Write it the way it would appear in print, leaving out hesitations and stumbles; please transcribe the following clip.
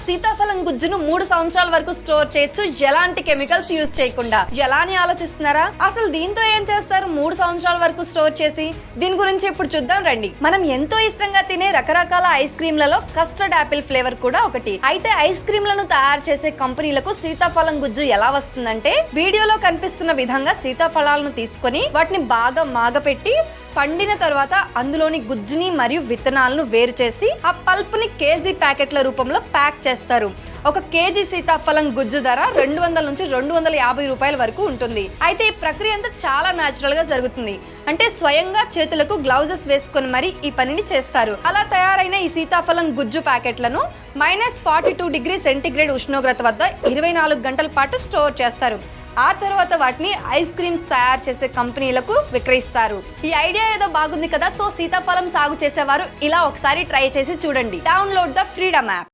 సీతాఫలం గుజ్జును 3 సంవత్సరాల వరకు స్టోర్ చేయొచ్చు ఎలాంటి కెమికల్స్ యూజ్ చేయకుండా. ఎలా అని ఆలోచిస్తున్నారా? అసలు దీంతో ఏం చేస్తారు 3 సంవత్సరాల వరకు స్టోర్ చేసి? దీని గురించి ఇప్పుడు చూద్దాం రండి. మనం ఎంతో ఇష్టంగా తినే రకరకాల ఐస్ క్రీమ్లలో కస్టర్డ్ యాపిల్ ఫ్లేవర్ కూడా ఒకటి. అయితే ఐస్ క్రీమ్లను తయారు చేసే కంపెనీలకు సీతాఫలం గుజ్జు ఎలా వస్తుందంటే, వీడియోలో కనిపిస్తున్న విధంగా సీతాఫలాలను తీసుకొని వాటిని బాగా మాగపెట్టి పండిన తర్వాత అందులోని గుజ్జుని మరియు విత్తనాలను వేరు చేసి ఆ పల్ప్ ని కేజీ ప్యాకెట్ల రూపంలో ప్యాక్ చేస్తారు. ఒక కేజీ సీతాఫలం గుజ్జు ధర 200 నుంచి 250 రూపాయల వరకు ఉంటుంది. అయితే ఈ ప్రక్రియ అంతా చాలా న్యాచురల్ గా జరుగుతుంది. అంటే స్వయంగా చేతులకు గ్లౌజెస్ వేసుకొని మరి ఈ పనిని చేస్తారు. అలా తయారైన ఈ సీతాఫలం గుజ్జు ప్యాకెట్లను -42 డిగ్రీ సెంటీగ్రేడ్ ఉష్ణోగ్రత వద్ద 24 గంటల పాటు స్టోర్ చేస్తారు. ఆ తర్వాత వాటిని ఐస్ క్రీమ్స్ తయారు చేసే కంపెనీలకు విక్రయిస్తారు. ఈ ఐడియా ఏదో బాగుంది కదా. సో సీతాఫలం సాగు చేసేవారు ఇలా ఒకసారి ట్రై చేసి చూడండి. Download the freedom app.